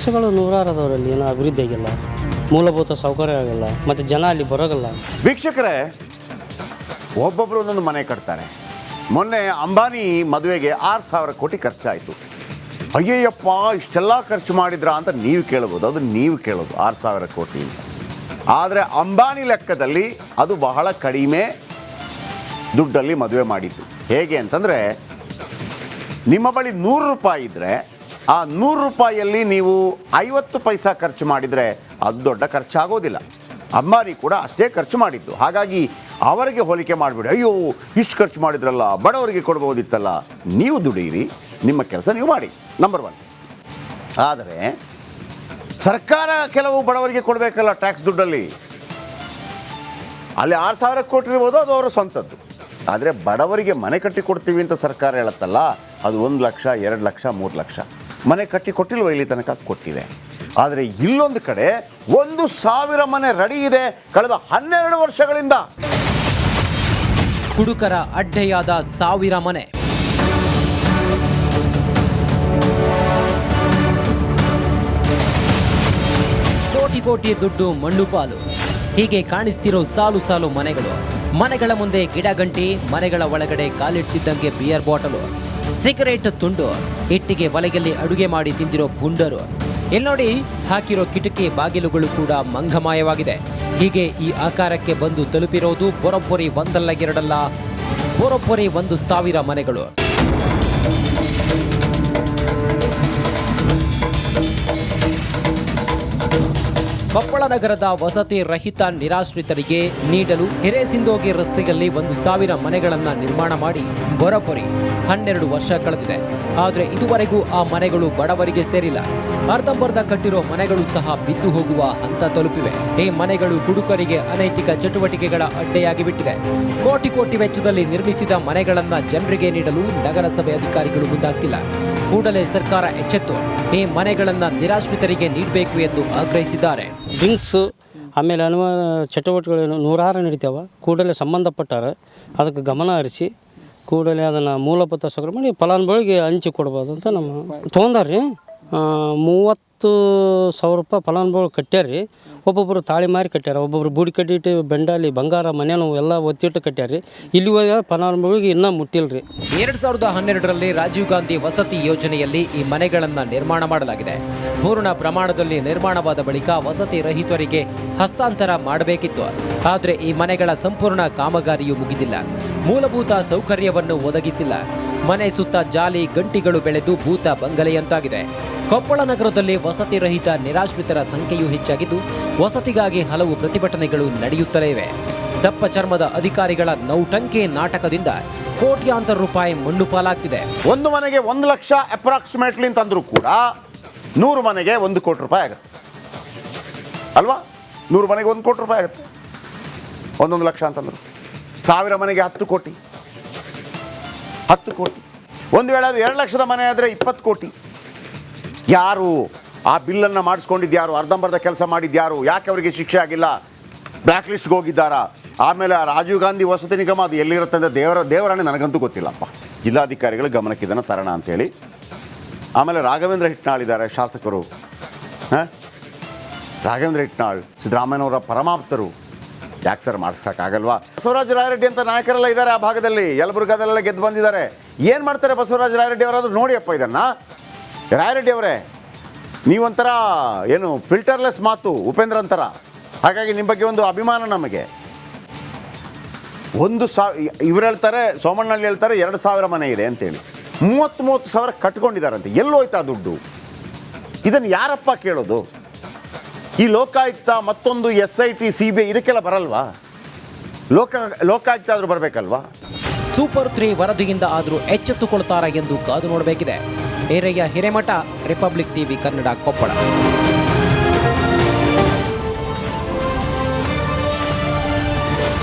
ಸಮಸ್ಯೆಗಳು ನೂರಾರು ಅದವರಲ್ಲಿ ಏನೋ ಅಭಿವೃದ್ಧಿ ಆಗಿಲ್ಲ, ಮೂಲಭೂತ ಸೌಕರ್ಯ ಆಗಿಲ್ಲ, ಮತ್ತು ಜನ ಅಲ್ಲಿ ಬರೋಗಲ್ಲ. ವೀಕ್ಷಕರೇ, ಒಬ್ಬೊಬ್ಬರು ಒಂದೊಂದು ಮನೆ ಕಟ್ತಾರೆ. ಮೊನ್ನೆ ಅಂಬಾನಿ ಮದುವೆಗೆ 6,000 ಕೋಟಿ ಖರ್ಚಾಯಿತು. ಅಯ್ಯಯ್ಯಪ್ಪ ಇಷ್ಟೆಲ್ಲ ಖರ್ಚು ಮಾಡಿದ್ರಾ ಅಂತ ನೀವು ಕೇಳ್ಬೋದು. ಅದು ನೀವು ಕೇಳೋದು 6,000 ಕೋಟಿ ಅಂತ. ಆದರೆ ಅಂಬಾನಿ ಲೆಕ್ಕದಲ್ಲಿ ಅದು ಬಹಳ ಕಡಿಮೆ ದುಡ್ಡಲ್ಲಿ ಮದುವೆ ಮಾಡಿದ್ದು. ಹೇಗೆ ಅಂತಂದರೆ, ನಿಮ್ಮ ಬಳಿ 100 ರೂಪಾಯಿ ಇದ್ದರೆ ಆ 100 ರೂಪಾಯಿಯಲ್ಲಿ ನೀವು 50 ಪೈಸಾ ಖರ್ಚು ಮಾಡಿದರೆ ಅದು ದೊಡ್ಡ ಖರ್ಚಾಗೋದಿಲ್ಲ. ಅಂಬಾನಿ ಕೂಡ ಅಷ್ಟೇ ಖರ್ಚು ಮಾಡಿದ್ದು. ಹಾಗಾಗಿ ಅವರಿಗೆ ಹೋಲಿಕೆ ಮಾಡಿಬಿಡಿ, ಅಯ್ಯೋ ಇಷ್ಟು ಖರ್ಚು ಮಾಡಿದ್ರಲ್ಲ, ಬಡವರಿಗೆ ಕೊಡ್ಬೋದಿತ್ತಲ್ಲ. ನೀವು ದುಡೀರಿ, ನಿಮ್ಮ ಕೆಲಸ ನೀವು ಮಾಡಿ, ನಂಬರ್ 1. ಆದರೆ ಸರ್ಕಾರ ಕೆಲವು ಬಡವರಿಗೆ ಕೊಡಬೇಕಲ್ಲ ಟ್ಯಾಕ್ಸ್ ದುಡ್ಡಲ್ಲಿ. ಅಲ್ಲಿ 6,000 ಕೋಟಿ ಇರ್ಬೋದು, ಅದು ಅವರ ಸ್ವಂತದ್ದು. ಆದರೆ ಬಡವರಿಗೆ ಮನೆ ಕಟ್ಟಿ ಕೊಡ್ತೀವಿ ಅಂತ ಸರ್ಕಾರ ಹೇಳುತ್ತಲ್ಲ, ಅದು 1 ಲಕ್ಷ 2 ಲಕ್ಷ 3 ಲಕ್ಷ ಮನೆ ಕಟ್ಟಿ ಕೊಟ್ಟಿಲ್ವ ಇಲ್ಲಿ ತನಕ? ಕೊಟ್ಟಿದೆ. ಆದರೆ ಇಲ್ಲೊಂದು ಕಡೆ 1,000 ಮನೆ ರೆಡಿ ಇದೆ ಕಳೆದ 12 ವರ್ಷಗಳಿಂದ. ಕುಡುಕರ ಅಡ್ಡೆಯಾದ 1,000 ಮನೆ. ಕೋಟಿ ಕೋಟಿ ದುಡ್ಡು ಮಣ್ಣು ಪಾಲು. ಹೀಗೆ ಕಾಣಿಸ್ತಿರೋ ಸಾಲು ಸಾಲು ಮನೆಗಳು. ಮನೆಗಳ ಮುಂದೆ ಗಿಡ ಗಂಟಿ, ಮನೆಗಳ ಒಳಗಡೆ ಕಾಲಿಡ್ತಿದ್ದಂಗೆ ಬಿಯರ್ ಬಾಟಲು, ಸಿಗರೇಟ್ ತುಂಡು, ಇಟ್ಟಿಗೆ ಒಲೆಯಲ್ಲಿ ಅಡುಗೆ ಮಾಡಿ ತಿಂದಿರೋ ಪುಂಡರು. ಇಲ್ಲಿ ನೋಡಿ, ಹಾಕಿರೋ ಕಿಟಕಿ ಬಾಗಿಲುಗಳು ಕೂಡ ಮಂಗಮಾಯವಾಗಿದೆ. ಹೀಗೆ ಈ ಆಕಾರಕ್ಕೆ ಬಂದು ತಲುಪಿರೋದು ಬರೋಬ್ಬರಿ 1 ಅಲ್ಲ 2 ಅಲ್ಲ, ಬರೋಬ್ಬರಿ 1,000 ಮನೆಗಳು. ಕೊಪ್ಪಳ ನಗರದ ವಸತಿ ರಹಿತ ನಿರಾಶ್ರಿತರಿಗೆ ನೀಡಲು ಹಿರೇಸಿಂದೋಗಿ ರಸ್ತೆಯಲ್ಲಿ 1,000 ಮನೆಗಳನ್ನು ನಿರ್ಮಾಣ ಮಾಡಿ ಬರೋಬ್ಬರಿ 12 ವರ್ಷ ಕಳೆದಿದೆ. ಆದರೆ ಇದುವರೆಗೂ ಆ ಮನೆಗಳು ಬಡವರಿಗೆ ಸೇರಿಲ್ಲ. ಅರ್ಧಂಬರ್ಧ ಕಟ್ಟಿರೋ ಮನೆಗಳು ಸಹ ಬಿದ್ದು ಹೋಗುವ ಹಂತ ತಲುಪಿವೆ. ಈ ಮನೆಗಳು ಕುಡುಕರಿಗೆ ಅನೈತಿಕ ಚಟುವಟಿಕೆಗಳ ಅಡ್ಡೆಯಾಗಿ ಬಿಟ್ಟಿದೆ. ಕೋಟಿ ಕೋಟಿ ವೆಚ್ಚದಲ್ಲಿ ನಿರ್ಮಿಸಿದ ಮನೆಗಳನ್ನ ಜನರಿಗೆ ನೀಡಲು ನಗರಸಭೆ ಅಧಿಕಾರಿಗಳು ಮುಂದಾಗ್ತಿಲ್ಲ. ಕೂಡಲೇ ಸರ್ಕಾರ ಎಚ್ಚೆತ್ತು ಈ ಮನೆಗಳನ್ನ ನಿರಾಶ್ರಿತರಿಗೆ ನೀಡಬೇಕು ಎಂದು ಆಗ್ರಹಿಸಿದ್ದಾರೆ. ಡ್ರಿಂಕ್ಸು ಆಮೇಲೆ ಅನ್ನುವ ಚಟುವಟಿಕೆಗಳು ನೂರಾರು ನಡೀತಾವೆ. ಕೂಡಲೇ ಸಂಬಂಧಪಟ್ಟಾರ ಅದಕ್ಕೆ ಗಮನ ಹರಿಸಿ ಕೂಡಲೇ ಅದನ್ನು ಮೂಲಭೂತ ಸೌಕರ್ಯ ಮಾಡಿ ಫಲಾನುಭವಿಗಳಿಗೆ ಹಂಚಿ ಕೊಡ್ಬೋದು ಅಂತ ನಮ್ಮ ತೊಗೊಂಡಾರ್ರಿ. 30,000 ರೂಪಾಯಿ ಫಲಾನುಭವಿಗಳು ಕಟ್ಟ್ಯಾರ್ರಿ. ಒಬ್ಬೊಬ್ಬರು ತಾಳಿ ಮಾರಿ ಕಟ್ಟ್ಯಾರ, ಒಬ್ಬೊಬ್ರು ಬೂಡಿ ಕಟ್ಟಿಟ್ಟು ಬೆಂಡಾಲಿ ಬಂಗಾರ ಮನೆಯೂ ಎಲ್ಲ ಒತ್ತಿಟ್ಟು ಕಟ್ಟ್ಯಾರ್ರಿ. ಇಲ್ಲಿವಾಗ ಫಲಾನುಭವಿಗೆ ಇನ್ನೂ ಮುಟ್ಟಿಲ್ರಿ. 2012ರಲ್ಲಿ ರಾಜೀವ್ ಗಾಂಧಿ ವಸತಿ ಯೋಜನೆಯಲ್ಲಿ ಈ ಮನೆಗಳನ್ನು ನಿರ್ಮಾಣ ಮಾಡಲಾಗಿದೆ. ಪೂರ್ಣ ಪ್ರಮಾಣದಲ್ಲಿ ನಿರ್ಮಾಣವಾದ ಬಳಿಕ ವಸತಿ ರಹಿತರಿಗೆ ಹಸ್ತಾಂತರ ಮಾಡಬೇಕಿತ್ತು. ಆದರೆ ಈ ಮನೆಗಳ ಸಂಪೂರ್ಣ ಕಾಮಗಾರಿಯು ಮುಗಿದಿಲ್ಲ. ಮೂಲಭೂತ ಸೌಕರ್ಯವನ್ನು ಒದಗಿಸಿಲ್ಲ. ಮನೆ ಸುತ್ತ ಜಾಲಿ ಗಂಟಿಗಳು ಬೆಳೆದು ಭೂತ ಬಂಗಲೆಯಂತಾಗಿದೆ. ಕೊಪ್ಪಳ ನಗರದಲ್ಲಿ ವಸತಿ ರಹಿತ ನಿರಾಶ್ರಿತರ ಸಂಖ್ಯೆಯೂ ಹೆಚ್ಚಾಗಿದ್ದು, ವಸತಿಗಾಗಿ ಹಲವು ಪ್ರತಿಭಟನೆಗಳು ನಡೆಯುತ್ತಲೇ ಇವೆ. ದಪ್ಪ ಚರ್ಮದ ಅಧಿಕಾರಿಗಳ ನೌಟಂಕಿ ನಾಟಕದಿಂದ ಕೋಟ್ಯಾಂತರ ರೂಪಾಯಿ ಮಣ್ಣು ಪಾಲಾಗ್ತಿದೆ. ಒಂದು ಮನೆಗೆ 1 ಲಕ್ಷ ಅಪ್ರಾಕ್ಸಿಮೇಟ್ಲಿ ಅಂತಂದ್ರೂ ಕೂಡ 100 ಮನೆಗೆ 1 ಕೋಟಿ ರೂಪಾಯಿ ಆಗುತ್ತೆ ಅಲ್ವಾ? 100 ಮನೆಗೆ 1 ಕೋಟಿ ರೂಪಾಯಿ ಆಗುತ್ತೆ. 1 ಲಕ್ಷ ಅಂತಂದ್ರು 1000 ಮನೆಗೆ 10 ಕೋಟಿ. 10 ಕೋಟಿ ಒಂದು ವೇಳೆ ಅದು 2 ಲಕ್ಷದ ಮನೆ ಆದರೆ 20 ಕೋಟಿ. ಯಾರು ಆ ಬಿಲ್ಲನ್ನು ಮಾಡಿಸ್ಕೊಂಡಿದ್ಯಾರು? ಅರ್ಧಂಬರ್ಧ ಕೆಲಸ ಮಾಡಿದ್ಯಾರು? ಯಾಕೆ ಅವರಿಗೆ ಶಿಕ್ಷೆ ಆಗಿಲ್ಲ? ಬ್ಲ್ಯಾಕ್ ಲಿಸ್ಟ್ಗೆ ಹೋಗಿದ್ದಾರಾ? ಆಮೇಲೆ ರಾಜೀವ್ ಗಾಂಧಿ ವಸತಿ ನಿಗಮ ಅದು ಎಲ್ಲಿರುತ್ತೆ ಅಂದರೆ ದೇವರಾಣೆ ನನಗಂತೂ ಗೊತ್ತಿಲ್ಲಪ್ಪ. ಜಿಲ್ಲಾಧಿಕಾರಿಗಳ ಗಮನಕ್ಕೆ ಇದನ್ನು ತರೋಣ ಅಂತೇಳಿ. ಆಮೇಲೆ ರಾಘವೇಂದ್ರ ಹಿಟ್ನಾಳ್ ಇದ್ದಾರೆ ಶಾಸಕರು. ರಾಘವೇಂದ್ರ ಹಿಟ್ನಾಳ್ ಸಿದ್ದರಾಮಯ್ಯನವರ ಪರಮಾಪ್ತರು. ಯಾಕೆ ಸರ್ ಮಾಡಿಸೋಕ್ಕಾಗಲ್ವಾ? ಬಸವರಾಜ ರಾಯರೆಡ್ಡಿ ಅಂತ ನಾಯಕರೆಲ್ಲ ಇದ್ದಾರೆ ಆ ಭಾಗದಲ್ಲಿ. ಯಲಬುರ್ಗಾದಲ್ಲೆಲ್ಲ ಗೆದ್ದು ಬಂದಿದ್ದಾರೆ. ಏನು ಮಾಡ್ತಾರೆ ಬಸವರಾಜ ರಾಯರೆಡ್ಡಿ ಅವರಾದ್ರೂ ನೋಡಿಯಪ್ಪ ಇದನ್ನು. ರಾಯರೆಡ್ಡಿ ಅವರೇ, ನೀವೊಂಥರ ಏನು ಫಿಲ್ಟರ್ಲೆಸ್ ಮಾತು ಉಪೇಂದ್ರ ಅಂತರ. ಹಾಗಾಗಿ ನಿಮ್ಮ ಬಗ್ಗೆ ಒಂದು ಅಭಿಮಾನ ನಮಗೆ. ಇವ್ರು ಹೇಳ್ತಾರೆ, ಸೋಮಣ್ಣಳ್ಳಿ ಹೇಳ್ತಾರೆ 2,000 ಮನೆ ಇದೆ ಅಂತೇಳಿ. 30,000 ಕಟ್ಕೊಂಡಿದ್ದಾರಂತೆ. ಎಲ್ಲೋಯ್ತಾ ದುಡ್ಡು? ಇದನ್ನು ಯಾರಪ್ಪ ಕೇಳೋದು? ಈ ಲೋಕಾಯುಕ್ತ ಮತ್ತೊಂದು SIT CBI ಇದಕ್ಕೆಲ್ಲ ಬರಲ್ವಾ? ಲೋಕಾಯುಕ್ತ ಆದರೂ ಬರಬೇಕಲ್ವಾ? ಸೂಪರ್ 3 ವರದಿಯಿಂದ ಆದರೂ ಎಚ್ಚೆತ್ತುಕೊಳ್ತಾರ ಎಂದು ಕಾದು ನೋಡಬೇಕಿದೆ. ಏರಯ್ಯ ಹಿರೇಮಠ, ರಿಪಬ್ಲಿಕ್ ಟಿವಿ ಕನ್ನಡ, ಕೊಪ್ಪಳ.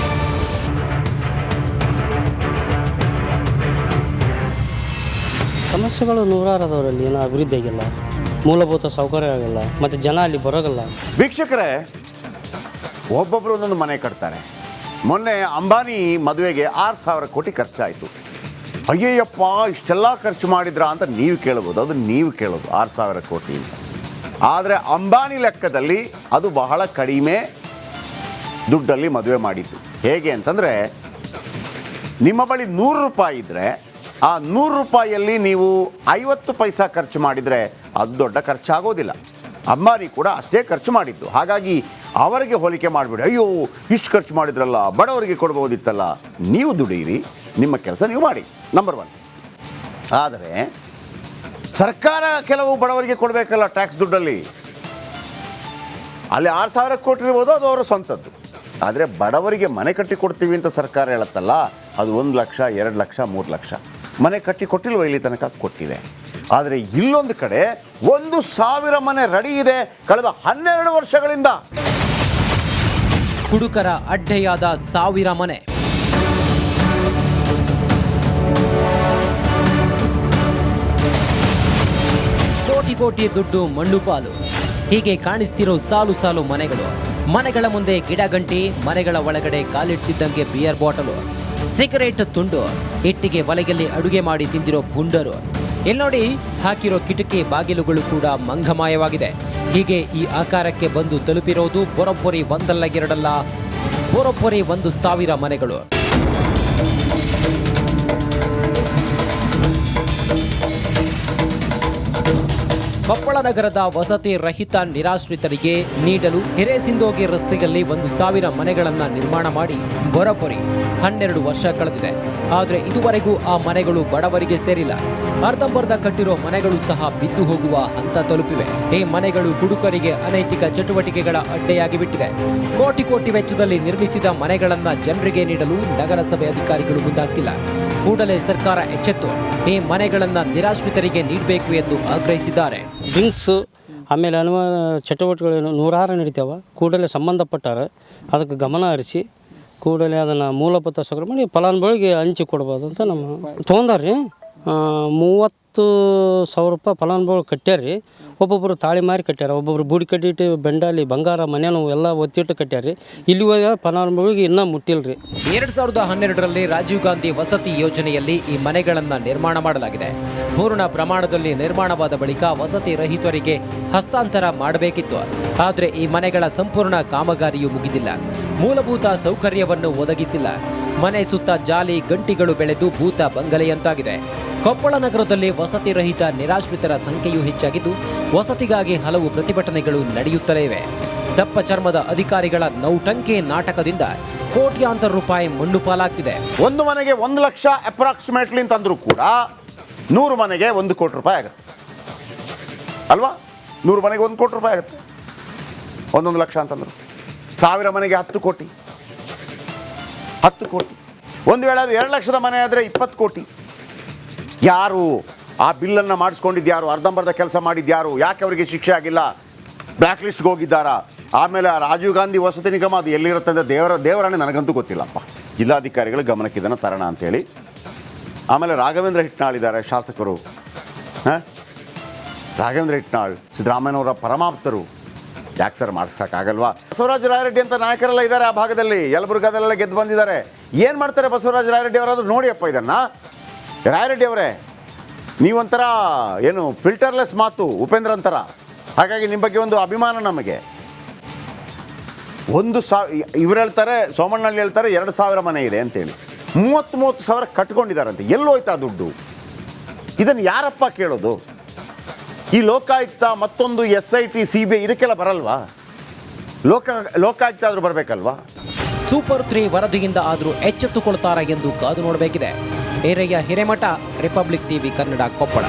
ಸಮಸ್ಯೆಗಳು ನೂರಾರು ಅದವರಲ್ಲಿ ಏನೋ ಅಭಿವೃದ್ಧಿ ಆಗಿಲ್ಲ, ಮೂಲಭೂತ ಸೌಕರ್ಯ ಆಗಿಲ್ಲ, ಮತ್ತು ಜನ ಅಲ್ಲಿ ಬರೋಗಲ್ಲ. ವೀಕ್ಷಕರೇ, ಒಬ್ಬೊಬ್ಬರು ಒಂದೊಂದು ಮನೆ ಕಟ್ತಾರೆ. ಮೊನ್ನೆ ಅಂಬಾನಿ ಮದುವೆಗೆ 6,000 ಕೋಟಿ ಖರ್ಚಾಯಿತು. ಅಯ್ಯಯ್ಯಪ್ಪ ಇಷ್ಟೆಲ್ಲ ಖರ್ಚು ಮಾಡಿದ್ರಾ ಅಂತ ನೀವು ಕೇಳ್ಬೋದು. ಅದು ನೀವು ಕೇಳೋದು 6,000 ಕೋಟಿ ಅಂತ. ಆದರೆ ಅಂಬಾನಿ ಲೆಕ್ಕದಲ್ಲಿ ಅದು ಬಹಳ ಕಡಿಮೆ ದುಡ್ಡಲ್ಲಿ ಮದುವೆ ಮಾಡಿದ್ದು. ಹೇಗೆ ಅಂತಂದರೆ, ನಿಮ್ಮ ಬಳಿ 100 ರೂಪಾಯಿ ಇದ್ದರೆ ಆ 100 ರೂಪಾಯಿಯಲ್ಲಿ ನೀವು 50 ಪೈಸಾ ಖರ್ಚು ಮಾಡಿದರೆ ಅದು ದೊಡ್ಡ ಖರ್ಚಾಗೋದಿಲ್ಲ. ಅಂಬಾನಿ ಕೂಡ ಅಷ್ಟೇ ಖರ್ಚು ಮಾಡಿದ್ದು. ಹಾಗಾಗಿ ಅವರಿಗೆ ಹೋಲಿಕೆ ಮಾಡಿಬಿಡಿ, ಅಯ್ಯೋ ಇಷ್ಟು ಖರ್ಚು ಮಾಡಿದ್ರಲ್ಲ, ಬಡವರಿಗೆ ಕೊಡ್ಬೋದಿತ್ತಲ್ಲ. ನೀವು ದುಡೀರಿ, ನಿಮ್ಮ ಕೆಲಸ ನೀವು ಮಾಡಿ, ನಂಬರ್ 1. ಆದರೆ ಸರ್ಕಾರ ಕೆಲವು ಬಡವರಿಗೆ ಕೊಡಬೇಕಲ್ಲ ಟ್ಯಾಕ್ಸ್ ದುಡ್ಡಲ್ಲಿ. ಅಲ್ಲಿ 6,000 ಕೊಟ್ಟಿರ್ಬೋದು, ಅದು ಅವರ ಸ್ವಂತದ್ದು. ಆದರೆ ಬಡವರಿಗೆ ಮನೆ ಕಟ್ಟಿ ಕೊಡ್ತೀವಿ ಅಂತ ಸರ್ಕಾರ ಹೇಳುತ್ತಲ್ಲ, ಅದು 1 ಲಕ್ಷ 2 ಲಕ್ಷ 3 ಲಕ್ಷ ಮನೆ ಕಟ್ಟಿ ಕೊಟ್ಟಿಲ್ವ? ಇಲ್ಲಿ ತನಕ ಕೊಟ್ಟಿದೆ. ಆದರೆ ಇಲ್ಲೊಂದು ಕಡೆ 1,000 ಮನೆ ರೆಡಿ ಇದೆ ಕಳೆದ 12 ವರ್ಷಗಳಿಂದ. ಕುಡುಕರ ಅಡ್ಡೆಯಾದ 1000 ಮನೆ. ಕೋಟಿ ಕೋಟಿ ದುಡ್ಡು ಮಣ್ಣು ಪಾಲು. ಹೀಗೆ ಕಾಣಿಸ್ತಿರೋ ಸಾಲು ಸಾಲು ಮನೆಗಳು. ಮನೆಗಳ ಮುಂದೆ ಗಿಡ ಗಂಟಿ, ಮನೆಗಳ ಒಳಗಡೆ ಕಾಲಿಡ್ತಿದ್ದಂಗೆ ಬಿಯರ್ ಬಾಟಲು, ಸಿಗರೇಟ್ ತುಂಡು, ಇಟ್ಟಿಗೆ ಒಲೆಯಲ್ಲಿ ಅಡುಗೆ ಮಾಡಿ ತಿಂದಿರೋ ಪುಂಡರು. ಇಲ್ಲಿ ನೋಡಿ, ಹಾಕಿರೋ ಕಿಟಕಿ ಬಾಗಿಲುಗಳು ಕೂಡ ಮಂಗಮಾಯವಾಗಿದೆ. ಹೀಗೆ ಈ ಆಕಾರಕ್ಕೆ ಬಂದು ತಲುಪಿರೋದು ಬರೋಬ್ಬರಿ 1 ಅಲ್ಲ 2 ಅಲ್ಲ, ಬರೋಬ್ಬರಿ 1,000 ಮನೆಗಳು. ಕೊಪ್ಪಳ ನಗರದ ವಸತಿ ರಹಿತ ನಿರಾಶ್ರಿತರಿಗೆ ನೀಡಲು ಹಿರೇಸಿಂದೋಗಿ ರಸ್ತೆಯಲ್ಲಿ 1,000 ಮನೆಗಳನ್ನು ನಿರ್ಮಾಣ ಮಾಡಿ ಬರೋಬ್ಬರಿ 12 ವರ್ಷ ಕಳೆದಿದೆ. ಆದರೆ ಇದುವರೆಗೂ ಆ ಮನೆಗಳು ಬಡವರಿಗೆ ಸೇರಿಲ್ಲ. ಅರ್ಧಂಬರ್ಧ ಕಟ್ಟಿರೋ ಮನೆಗಳು ಸಹ ಬಿದ್ದು ಹೋಗುವ ಹಂತ ತಲುಪಿವೆ. ಈ ಮನೆಗಳು ಕುಡುಕರಿಗೆ ಅನೈತಿಕ ಚಟುವಟಿಕೆಗಳ ಅಡ್ಡೆಯಾಗಿ ಬಿಟ್ಟಿದೆ. ಕೋಟಿ ಕೋಟಿ ವೆಚ್ಚದಲ್ಲಿ ನಿರ್ಮಿಸಿದ ಮನೆಗಳನ್ನು ಜನರಿಗೆ ನೀಡಲು ನಗರಸಭೆ ಅಧಿಕಾರಿಗಳು ಮುಂದಾಗ್ತಿಲ್ಲ. ಕೂಡಲೇ ಸರ್ಕಾರ ಎಚ್ಚೆತ್ತು ಈ ಮನೆಗಳನ್ನು ನಿರಾಶ್ರಿತರಿಗೆ ನೀಡಬೇಕು ಎಂದು ಆಗ್ರಹಿಸಿದ್ದಾರೆ. ಡ್ರಿಂಕ್ಸು ಆಮೇಲೆ ಚಟುವಟಿಕೆಗಳು ನೂರಾರು ನಡೀತಾವೆ. ಕೂಡಲೇ ಸಂಬಂಧಪಟ್ಟಾರೆ ಅದಕ್ಕೆ ಗಮನ ಹರಿಸಿ ಕೂಡಲೇ ಅದನ್ನು ಮೂಲಭೂತ ಸೌಕರ್ಯ ಮಾಡಿ ಫಲಾನುಭವಿಗೆ ಹಂಚಿ ಕೊಡ್ಬೋದು ಅಂತ ನಮ್ಮ ತೊಗೊಂಡಾರ್ರಿ. 30,000 ರೂಪಾಯಿ ಫಲಾನುಭವಿಗಳು ಕಟ್ಟ್ಯಾರ್ರಿ. ಒಬ್ಬೊಬ್ಬರು ತಾಳಿ ಮಾರಿ ಕಟ್ಟ್ಯಾರ, ಒಬ್ಬೊಬ್ರು ಬೂಡಿ ಕಟ್ಟಿಟ್ಟು ಬೆಂಡಾಲಿ ಬಂಗಾರ ಮನೆಯೂ ಎಲ್ಲ ಒತ್ತಿಟ್ಟು ಕಟ್ಟ್ಯಾರ್ರಿ. ಇಲ್ಲಿವರೆಗೆ ಫಲಾನುಭವಿಗೆ ಇನ್ನೂ ಮುಟ್ಟಿಲ್ರಿ. 2012ರಲ್ಲಿ ರಾಜೀವ್ ಗಾಂಧಿ ವಸತಿ ಯೋಜನೆಯಲ್ಲಿ ಈ ಮನೆಗಳನ್ನು ನಿರ್ಮಾಣ ಮಾಡಲಾಗಿದೆ. ಪೂರ್ಣ ಪ್ರಮಾಣದಲ್ಲಿ ನಿರ್ಮಾಣವಾದ ಬಳಿಕ ವಸತಿ ರಹಿತರಿಗೆ ಹಸ್ತಾಂತರ ಮಾಡಬೇಕಿತ್ತು. ಆದರೆ ಈ ಮನೆಗಳ ಸಂಪೂರ್ಣ ಕಾಮಗಾರಿಯು ಮುಗಿದಿಲ್ಲ. ಮೂಲಭೂತ ಸೌಕರ್ಯವನ್ನು ಒದಗಿಸಿಲ್ಲ. ಮನೆ ಸುತ್ತ ಜಾಲಿ ಗಂಟಿಗಳು ಬೆಳೆದು ಭೂತ ಬಂಗಲೆಯಂತಾಗಿದೆ. ಕೊಪ್ಪಳ ನಗರದಲ್ಲಿ ವಸತಿ ರಹಿತ ನಿರಾಶ್ರಿತರ ಸಂಖ್ಯೆಯೂ ಹೆಚ್ಚಾಗಿದ್ದು, ವಸತಿಗಾಗಿ ಹಲವು ಪ್ರತಿಭಟನೆಗಳು ನಡೆಯುತ್ತಲೇ ಇವೆ. ದಪ್ಪ ಚರ್ಮದ ಅಧಿಕಾರಿಗಳ ನೌಟಂಕಿ ನಾಟಕದಿಂದ ಕೋಟ್ಯಾಂತರ ರೂಪಾಯಿ ಮಣ್ಣು ಪಾಲಾಗ್ತಿದೆ. ಒಂದು ಮನೆಗೆ 1 ಲಕ್ಷ ಅಪ್ರಾಕ್ಸಿಮೇಟ್ಲಿ ಅಂತಂದ್ರೂ ಕೂಡ 100 ಮನೆಗೆ 1 ಕೋಟಿ ರೂಪಾಯಿ ಆಗುತ್ತೆ ಅಲ್ವಾ? 100 ಮನೆಗೆ 1 ಕೋಟಿ ರೂಪಾಯಿ ಆಗುತ್ತೆ. 1 ಲಕ್ಷ ಅಂತಂದ್ರು 1000 ಮನೆಗೆ 10 ಕೋಟಿ. 10 ಕೋಟಿ. ಒಂದು ವೇಳೆ ಅದು 2 ಲಕ್ಷದ ಮನೆ ಆದರೆ 20 ಕೋಟಿ. ಯಾರು ಆ ಬಿಲ್ಲನ್ನು ಮಾಡಿಸ್ಕೊಂಡಿದ್ಯಾರು? ಅರ್ಧಂಬರ್ಧ ಕೆಲಸ ಮಾಡಿದ್ಯಾರು? ಯಾಕೆ ಅವರಿಗೆ ಶಿಕ್ಷೆ ಆಗಿಲ್ಲ? ಬ್ಲ್ಯಾಕ್ ಲಿಸ್ಟ್ಗೆ ಹೋಗಿದ್ದಾರಾ? ಆಮೇಲೆ ರಾಜೀವ್ ಗಾಂಧಿ ವಸತಿ ನಿಗಮ ಅದು ಎಲ್ಲಿರುತ್ತೆ ಅಂದರೆ ದೇವರಾಣೆ ನನಗಂತೂ ಗೊತ್ತಿಲ್ಲಪ್ಪ. ಜಿಲ್ಲಾಧಿಕಾರಿಗಳ ಗಮನಕ್ಕೆ ಇದನ್ನು ತರೋಣ ಅಂತೇಳಿ. ಆಮೇಲೆ ರಾಘವೇಂದ್ರ ಹಿಟ್ನಾಳ್ ಇದ್ದಾರೆ ಶಾಸಕರು. ರಾಘವೇಂದ್ರ ಹಿಟ್ನಾಳ್ ಸಿದ್ದರಾಮಯ್ಯನವರ ಪರಮಾಪ್ತರು. ಯಾಕೆ ಸರ್ ಮಾಡಿಸೋಕ್ಕಾಗಲ್ವಾ? ಬಸವರಾಜ ರಾಯರೆಡ್ಡಿ ಅಂತ ನಾಯಕರೆಲ್ಲ ಇದ್ದಾರೆ ಆ ಭಾಗದಲ್ಲಿ. ಯಲಬುರ್ಗಾದಲ್ಲೆಲ್ಲ ಗೆದ್ದು ಬಂದಿದ್ದಾರೆ. ಏನು ಮಾಡ್ತಾರೆ ಬಸವರಾಜ ರಾಯರೆಡ್ಡಿ ಅವರಾದ್ರೂ ನೋಡಿಯಪ್ಪ ಇದನ್ನು. ರಾಯರೆಡ್ಡಿ ಅವರೇ, ನೀವೊಂಥರ ಏನು ಫಿಲ್ಟರ್ಲೆಸ್ ಮಾತು ಉಪೇಂದ್ರ ಅಂತರ. ಹಾಗಾಗಿ ನಿಮ್ಮ ಬಗ್ಗೆ ಒಂದು ಅಭಿಮಾನ ನಮಗೆ. 1,000 ಇವ್ರು ಹೇಳ್ತಾರೆ, ಸೋಮಣ್ಣಳ್ಳಿ ಹೇಳ್ತಾರೆ 2,000 ಮನೆ ಇದೆ ಅಂತೇಳಿ. 30,000 ಕಟ್ಕೊಂಡಿದ್ದಾರಂತೆ. ಎಲ್ಲೋಯ್ತಾ ದುಡ್ಡು? ಇದನ್ನು ಯಾರಪ್ಪ ಕೇಳೋದು? ಈ ಲೋಕಾಯುಕ್ತ ಮತ್ತೊಂದು SIT CBI ಇದಕ್ಕೆಲ್ಲ ಬರಲ್ವಾ? ಲೋಕಾಯುಕ್ತ ಆದರೂ ಬರಬೇಕಲ್ವಾ? ಸೂಪರ್ 3 ವರದಿಯಿಂದ ಆದರೂ ಎಚ್ಚೆತ್ತುಕೊಳ್ತಾರಾ ಎಂದು ಕಾದು ನೋಡಬೇಕಿದೆ. Hiremath, republic TV Kannada, Koppal.